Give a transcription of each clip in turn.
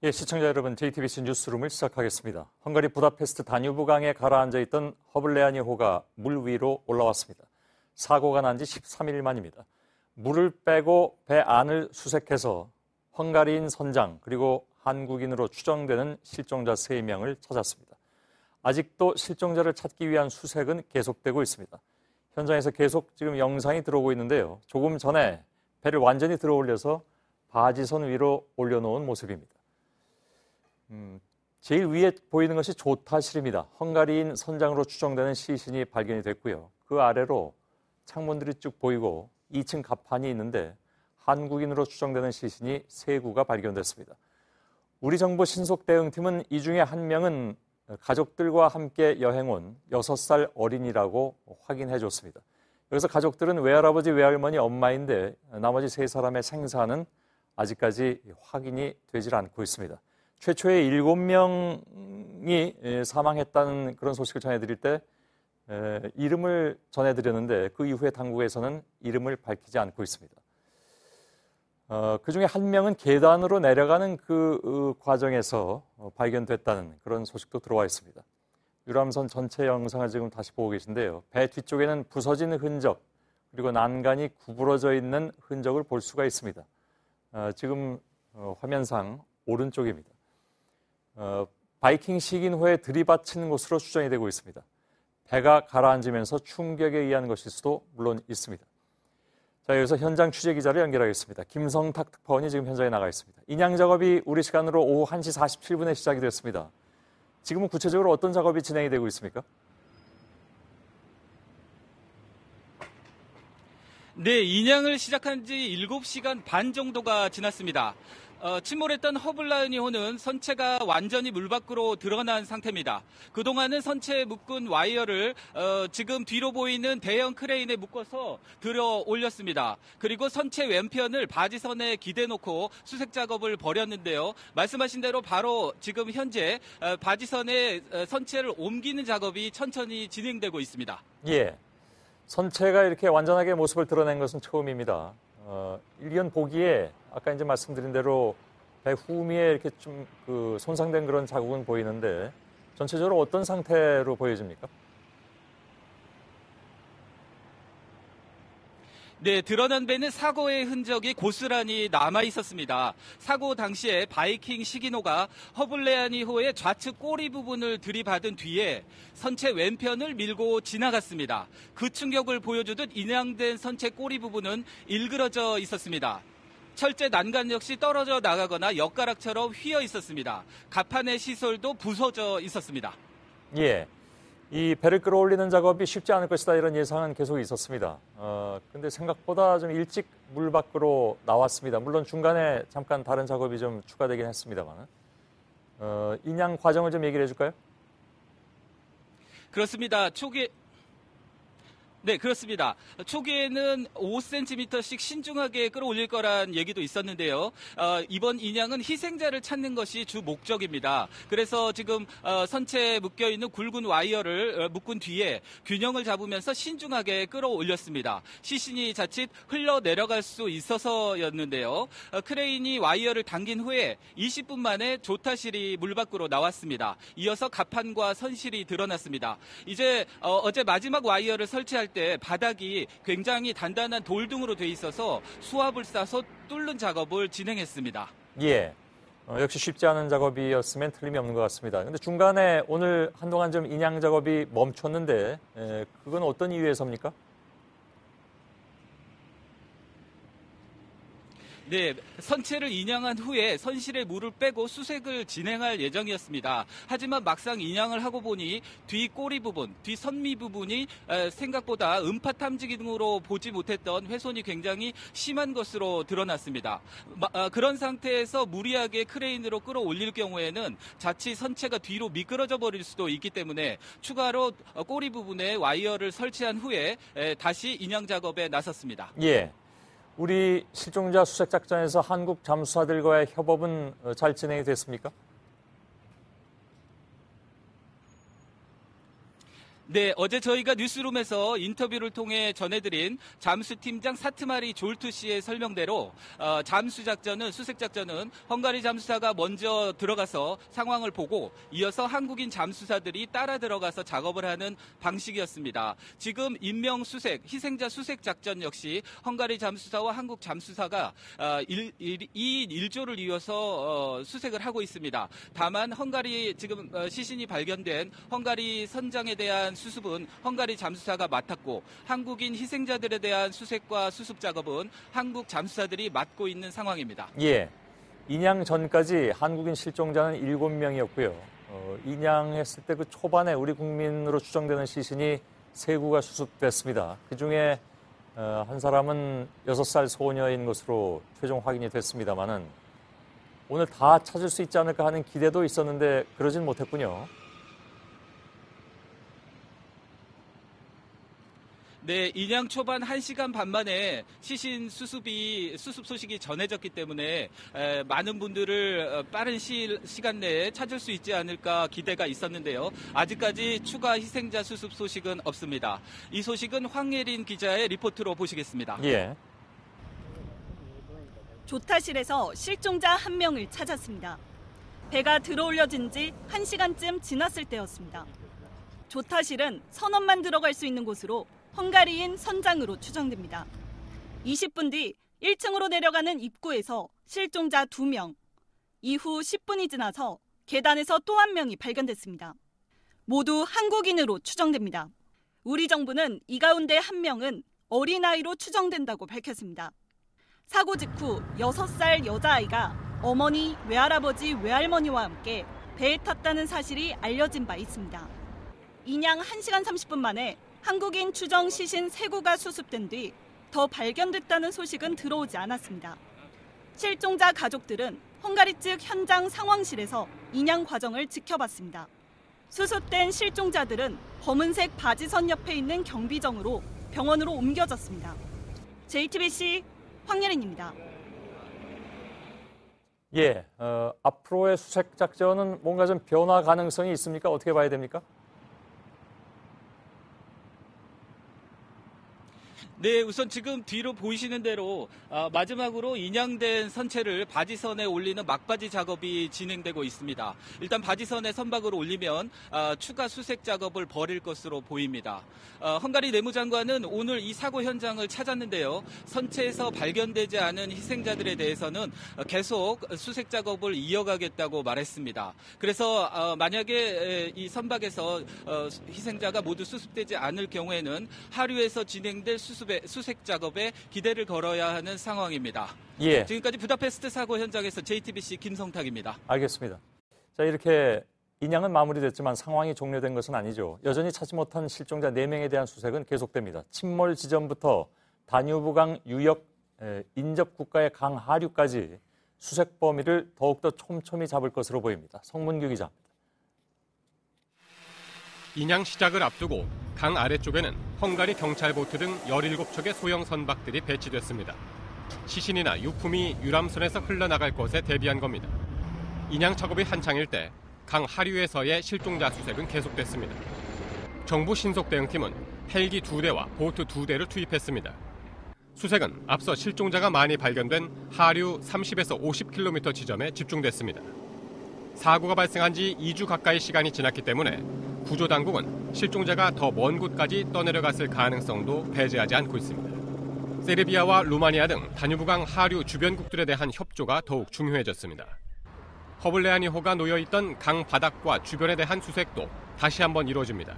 예, 시청자 여러분, JTBC 뉴스룸을 시작하겠습니다. 헝가리 부다페스트 다뉴브 강에 가라앉아 있던 허블레아니호가 물 위로 올라왔습니다. 사고가 난 지 13일 만입니다. 물을 빼고 배 안을 수색해서 헝가리인 선장 그리고 한국인으로 추정되는 실종자 3명을 찾았습니다. 아직도 실종자를 찾기 위한 수색은 계속되고 있습니다. 현장에서 계속 지금 영상이 들어오고 있는데요. 조금 전에 배를 완전히 들어 올려서 바지선 위로 올려놓은 모습입니다. 제일 위에 보이는 것이 조타실입니다. 헝가리인 선장으로 추정되는 시신이 발견이 됐고요. 그 아래로 창문들이 쭉 보이고 2층 갑판이 있는데 한국인으로 추정되는 시신이 3구가 발견됐습니다. 우리 정부 신속대응팀은 이 중에 한 명은 가족들과 함께 여행 온 6살 어린이라고 확인해 줬습니다. 여기서 가족들은 외할아버지, 외할머니, 엄마인데 나머지 3사람의 생사는 아직까지 확인이 되질 않고 있습니다. 최초에 7명이 사망했다는 그런 소식을 전해드릴 때 이름을 전해드렸는데 그 이후에 당국에서는 이름을 밝히지 않고 있습니다. 그중에 한 명은 계단으로 내려가는 그 과정에서 발견됐다는 그런 소식도 들어와 있습니다. 유람선 전체 영상을 지금 다시 보고 계신데요. 배 뒤쪽에는 부서진 흔적 그리고 난간이 구부러져 있는 흔적을 볼 수가 있습니다. 지금 화면상 오른쪽입니다. 바이킹 식인호에 들이받친 것으로 추정이 되고 있습니다. 배가 가라앉으면서 충격에 의한 것일 수도 물론 있습니다. 자, 여기서 현장 취재 기자를 연결하겠습니다. 김성탁 특파원이 지금 현장에 나가 있습니다. 인양 작업이 우리 시간으로 오후 1시 47분에 시작이 됐습니다. 지금은 구체적으로 어떤 작업이 진행이 되고 있습니까? 네, 인양을 시작한 지 7시간 반 정도가 지났습니다. 침몰했던 허블라이니호는 선체가 완전히 물 밖으로 드러난 상태입니다. 그동안은 선체에 묶은 와이어를 지금 뒤로 보이는 대형 크레인에 묶어서 들어 올렸습니다. 그리고 선체 왼편을 바지선에 기대놓고 수색 작업을 벌였는데요. 말씀하신 대로 바로 지금 현재 바지선에 선체를 옮기는 작업이 천천히 진행되고 있습니다. 예, 선체가 이렇게 완전하게 모습을 드러낸 것은 처음입니다. 일견 보기에 아까 이제 말씀드린 대로 배 후미에 이렇게 좀 손상된 그런 자국은 보이는데 전체적으로 어떤 상태로 보여집니까? 네, 드러난 배는 사고의 흔적이 고스란히 남아 있었습니다. 사고 당시에 바이킹 식인호가 허블레아니호의 좌측 꼬리 부분을 들이받은 뒤에 선체 왼편을 밀고 지나갔습니다. 그 충격을 보여주듯 인양된 선체 꼬리 부분은 일그러져 있었습니다. 철제 난간 역시 떨어져 나가거나 엿가락처럼 휘어 있었습니다. 갑판의 시설도 부서져 있었습니다. 예. 이 배를 끌어올리는 작업이 쉽지 않을 것이다 이런 예상은 계속 있었습니다. 근데 생각보다 좀 일찍 물 밖으로 나왔습니다. 물론 중간에 잠깐 다른 작업이 좀 추가되긴 했습니다만. 인양 과정을 좀 얘기를 해줄까요? 그렇습니다. 네, 그렇습니다. 초기에는 5cm씩 신중하게 끌어올릴 거란 얘기도 있었는데요. 이번 인양은 희생자를 찾는 것이 주 목적입니다. 그래서 지금 선체에 묶여있는 굵은 와이어를 묶은 뒤에 균형을 잡으면서 신중하게 끌어올렸습니다. 시신이 자칫 흘러내려갈 수 있어서였는데요. 크레인이 와이어를 당긴 후에 20분 만에 조타실이 물 밖으로 나왔습니다. 이어서 갑판과 선실이 드러났습니다. 이제 어제 마지막 와이어를 설치할 때 바닥이 굉장히 단단한 돌등으로 돼 있어서 수압을 싸서 뚫는 작업을 진행했습니다. 예, 역시 쉽지 않은 작업이었으면 틀림이 없는 것 같습니다. 그런데 중간에 오늘 한동안 좀 인양 작업이 멈췄는데 그건 어떤 이유에서입니까? 네, 선체를 인양한 후에 선실에 물을 빼고 수색을 진행할 예정이었습니다. 하지만 막상 인양을 하고 보니 뒤 꼬리 부분, 뒤 선미 부분이 생각보다 음파 탐지기 등으로 보지 못했던 훼손이 굉장히 심한 것으로 드러났습니다. 그런 상태에서 무리하게 크레인으로 끌어올릴 경우에는 자칫 선체가 뒤로 미끄러져 버릴 수도 있기 때문에 추가로 꼬리 부분에 와이어를 설치한 후에 다시 인양 작업에 나섰습니다. 예. 우리 실종자 수색 작전에서 한국 잠수사들과의 협업은 잘 진행이 됐습니까? 네, 어제 저희가 뉴스룸에서 인터뷰를 통해 전해드린 잠수팀장 사트마리 졸투 씨의 설명대로 잠수작전은 수색작전은 헝가리 잠수사가 먼저 들어가서 상황을 보고 이어서 한국인 잠수사들이 따라 들어가서 작업을 하는 방식이었습니다. 지금 인명수색, 희생자 수색작전 역시 헝가리 잠수사와 한국 잠수사가 2인 1조를 이어서 수색을 하고 있습니다. 다만 헝가리 지금 시신이 발견된 헝가리 선장에 대한 수습은 헝가리 잠수사가 맡았고 한국인 희생자들에 대한 수색과 수습 작업은 한국 잠수사들이 맡고 있는 상황입니다. 예, 인양 전까지 한국인 실종자는 7명이었고요. 인양했을 때 그 초반에 우리 국민으로 추정되는 시신이 3구가 수습됐습니다. 그중에 한 사람은 6살 소녀인 것으로 최종 확인이 됐습니다만은 오늘 다 찾을 수 있지 않을까 하는 기대도 있었는데 그러진 못했군요. 네, 인양 초반 1시간 반 만에 시신 수습 소식이 전해졌기 때문에 많은 분들을 빠른 시간 내에 찾을 수 있지 않을까 기대가 있었는데요. 아직까지 추가 희생자 수습 소식은 없습니다. 이 소식은 황예린 기자의 리포트로 보시겠습니다. 예. 조타실에서 실종자 1명을 찾았습니다. 배가 들어올려진 지 1시간쯤 지났을 때였습니다. 조타실은 선원만 들어갈 수 있는 곳으로 헝가리인 선장으로 추정됩니다. 20분 뒤 1층으로 내려가는 입구에서 실종자 2명, 이후 10분이 지나서 계단에서 또 1명이 발견됐습니다. 모두 한국인으로 추정됩니다. 우리 정부는 이 가운데 1명은 어린아이로 추정된다고 밝혔습니다. 사고 직후 6살 여자아이가 어머니, 외할아버지, 외할머니와 함께 배에 탔다는 사실이 알려진 바 있습니다. 인양 1시간 30분 만에 한국인 추정 시신 3구가 수습된 뒤 더 발견됐다는 소식은 들어오지 않았습니다. 실종자 가족들은 헝가리 측 현장 상황실에서 인양 과정을 지켜봤습니다. 수습된 실종자들은 검은색 바지선 옆에 있는 경비정으로 병원으로 옮겨졌습니다. JTBC 황예린입니다. 예, 앞으로의 수색 작전은 뭔가 좀 변화 가능성이 있습니까? 어떻게 봐야 됩니까? 네, 우선 지금 뒤로 보이시는 대로 마지막으로 인양된 선체를 바지선에 올리는 막바지 작업이 진행되고 있습니다. 일단 바지선에 선박을 올리면 추가 수색 작업을 벌일 것으로 보입니다. 헝가리 내무장관은 오늘 이 사고 현장을 찾았는데요. 선체에서 발견되지 않은 희생자들에 대해서는 계속 수색 작업을 이어가겠다고 말했습니다. 그래서 만약에 이 선박에서 희생자가 모두 수습되지 않을 경우에는 하류에서 진행될 수색 작업에 기대를 걸어야 하는 상황입니다. 예. 지금까지 부다페스트 사고 현장에서 JTBC 김성탁입니다. 알겠습니다. 자, 이렇게 인양은 마무리됐지만 상황이 종료된 것은 아니죠. 여전히 찾지 못한 실종자 4명에 대한 수색은 계속됩니다. 침몰 지점부터 다뉴브강 유역 인접 국가의 강 하류까지 수색 범위를 더욱더 촘촘히 잡을 것으로 보입니다. 성문규 기자입니다. 인양 시작을 앞두고 강 아래쪽에는 헝가리 경찰 보트 등 17척의 소형 선박들이 배치됐습니다. 시신이나 유품이 유람선에서 흘러나갈 것에 대비한 겁니다. 인양 작업이 한창일 때 강 하류에서의 실종자 수색은 계속됐습니다. 정부 신속대응팀은 헬기 2대와 보트 2대를 투입했습니다. 수색은 앞서 실종자가 많이 발견된 하류 30에서 50km 지점에 집중됐습니다. 사고가 발생한 지 2주 가까이 시간이 지났기 때문에 구조당국은 실종자가 더 먼 곳까지 떠내려갔을 가능성도 배제하지 않고 있습니다. 세르비아와 루마니아 등 다뉴브강 하류 주변국들에 대한 협조가 더욱 중요해졌습니다. 허블레아니호가 놓여있던 강 바닥과 주변에 대한 수색도 다시 한번 이루어집니다.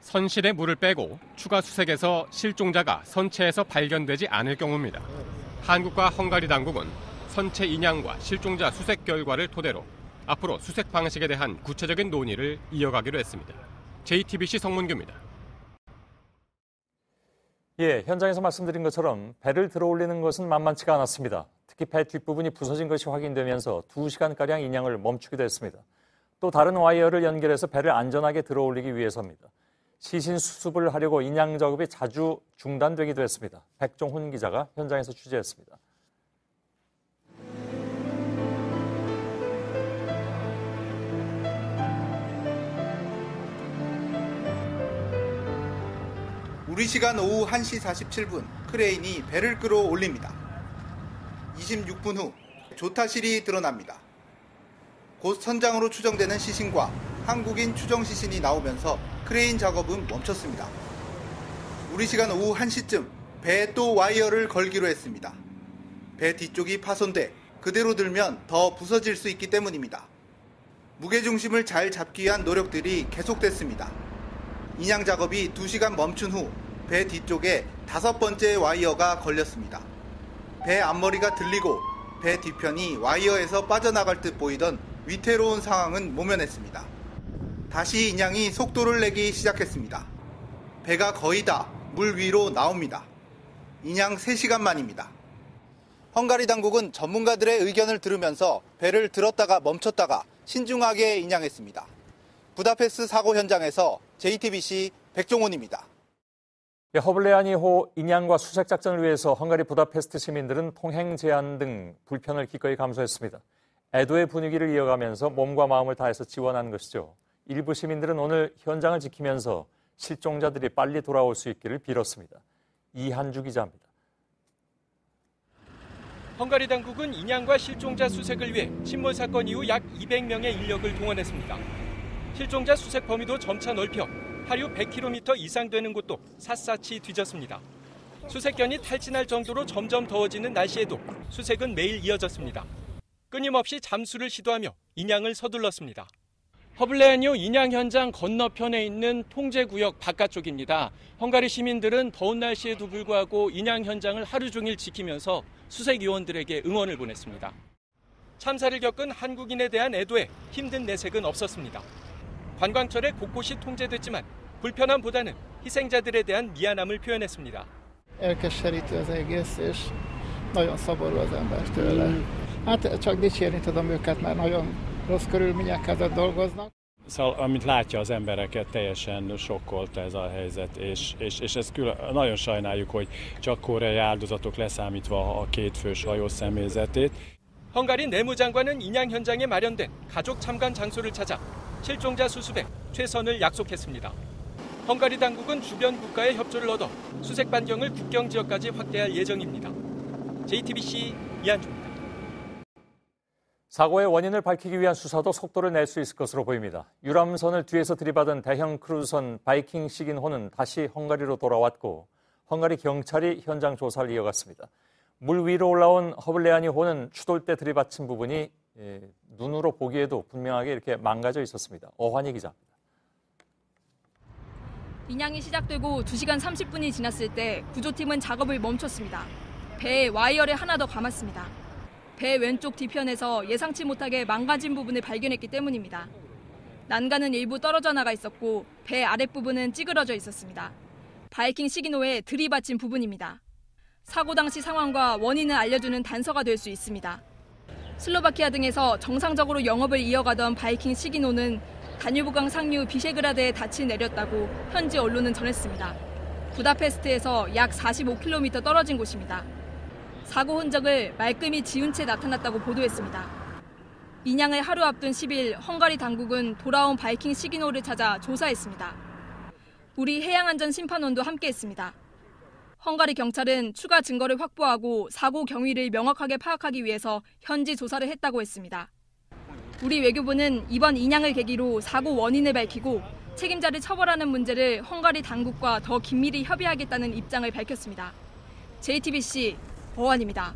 선실에 물을 빼고 추가 수색에서 실종자가 선체에서 발견되지 않을 경우입니다. 한국과 헝가리 당국은 선체 인양과 실종자 수색 결과를 토대로 앞으로 수색 방식에 대한 구체적인 논의를 이어가기로 했습니다. JTBC 성문규입니다. 예, 현장에서 말씀드린 것처럼 배를 들어올리는 것은 만만치가 않았습니다. 특히 배 뒷부분이 부서진 것이 확인되면서 2시간가량 인양을 멈추기도 했습니다. 또 다른 와이어를 연결해서 배를 안전하게 들어올리기 위해서입니다. 시신 수습을 하려고 인양 작업이 자주 중단되기도 했습니다. 백종훈 기자가 현장에서 취재했습니다. 우리 시간 오후 1시 47분 크레인이 배를 끌어올립니다. 26분 후 조타실이 드러납니다. 곧 선장으로 추정되는 시신과 한국인 추정 시신이 나오면서 크레인 작업은 멈췄습니다. 우리 시간 오후 1시쯤 배에 또 와이어를 걸기로 했습니다. 배 뒤쪽이 파손돼 그대로 들면 더 부서질 수 있기 때문입니다. 무게중심을 잘 잡기 위한 노력들이 계속됐습니다. 인양 작업이 2시간 멈춘 후 배 뒤쪽에 5번째 와이어가 걸렸습니다. 배 앞머리가 들리고 배 뒤편이 와이어에서 빠져나갈 듯 보이던 위태로운 상황은 모면했습니다. 다시 인양이 속도를 내기 시작했습니다. 배가 거의 다 물 위로 나옵니다. 인양 3시간 만입니다. 헝가리 당국은 전문가들의 의견을 들으면서 배를 들었다가 멈췄다가 신중하게 인양했습니다. 부다페스트 사고 현장에서 JTBC 백종원입니다. 허블레아니호 인양과 수색 작전을 위해서 헝가리 부다페스트 시민들은 통행 제한 등 불편을 기꺼이 감수했습니다. 애도의 분위기를 이어가면서 몸과 마음을 다해서 지원한 것이죠. 일부 시민들은 오늘 현장을 지키면서 실종자들이 빨리 돌아올 수 있기를 빌었습니다. 이한주 기자입니다. 헝가리 당국은 인양과 실종자 수색을 위해 침몰 사건 이후 약 200명의 인력을 동원했습니다. 실종자 수색 범위도 점차 넓혀 하류 100km 이상 되는 곳도 샅샅이 뒤졌습니다. 수색견이 탈진할 정도로 점점 더워지는 날씨에도 수색은 매일 이어졌습니다. 끊임없이 잠수를 시도하며 인양을 서둘렀습니다. 허블레아니호 인양 현장 건너편에 있는 통제구역 바깥쪽입니다. 헝가리 시민들은 더운 날씨에도 불구하고 인양 현장을 하루 종일 지키면서 수색요원들에게 응원을 보냈습니다. 참사를 겪은 한국인에 대한 애도에 힘든 내색은 없었습니다. 관광철에 곳곳이 통제됐지만 불편함보다는 희생자들에 대한 미안함을 표현했습니다. Elkeserítő az egész, és nagyon szomorú az ember tőle. Hát csak dicsérni tudom őket, mert nagyon rossz körülmények között dolgoznak. Szóval, amit látja az embereket, teljesen sokkolt ez a helyzet, és ezt nagyon sajnáljuk, hogy csak koreai áldozatok leszámítva a 2 fős hajó személyzetét. 헝가리 내무장관은 인양 현장에 마련된 가족 참관 장소를 찾아 실종자 수습에 최선을 약속했습니다. 헝가리 당국은 주변 국가의 협조를 얻어 수색 반경을 국경 지역까지 확대할 예정입니다. JTBC 이한주입니다. 사고의 원인을 밝히기 위한 수사도 속도를 낼 수 있을 것으로 보입니다. 유람선을 뒤에서 들이받은 대형 크루즈선 바이킹 시긴호는 다시 헝가리로 돌아왔고 헝가리 경찰이 현장 조사를 이어갔습니다. 물 위로 올라온 허블레아니호는 추돌 때 들이받친 부분이 눈으로 보기에도 분명하게 이렇게 망가져 있었습니다. 어환희 기자입니다. 인양이 시작되고 2시간 30분이 지났을 때 구조팀은 작업을 멈췄습니다. 배에 와이어를 하나 더 감았습니다. 배 왼쪽 뒤편에서 예상치 못하게 망가진 부분을 발견했기 때문입니다. 난간은 일부 떨어져 나가 있었고 배 아랫부분은 찌그러져 있었습니다. 바이킹 시기노에 들이받친 부분입니다. 사고 당시 상황과 원인을 알려주는 단서가 될 수 있습니다. 슬로바키아 등에서 정상적으로 영업을 이어가던 바이킹 시기노는 다뉴브강 상류 비셰그라드에 닻이 내렸다고 현지 언론은 전했습니다. 부다페스트에서 약 45km 떨어진 곳입니다. 사고 흔적을 말끔히 지운 채 나타났다고 보도했습니다. 인양을 하루 앞둔 10일 헝가리 당국은 돌아온 바이킹 시기노를 찾아 조사했습니다. 우리 해양안전심판원도 함께했습니다. 헝가리 경찰은 추가 증거를 확보하고 사고 경위를 명확하게 파악하기 위해서 현지 조사를 했다고 했습니다. 우리 외교부는 이번 인양을 계기로 사고 원인을 밝히고 책임자를 처벌하는 문제를 헝가리 당국과 더 긴밀히 협의하겠다는 입장을 밝혔습니다. JTBC 어환입니다.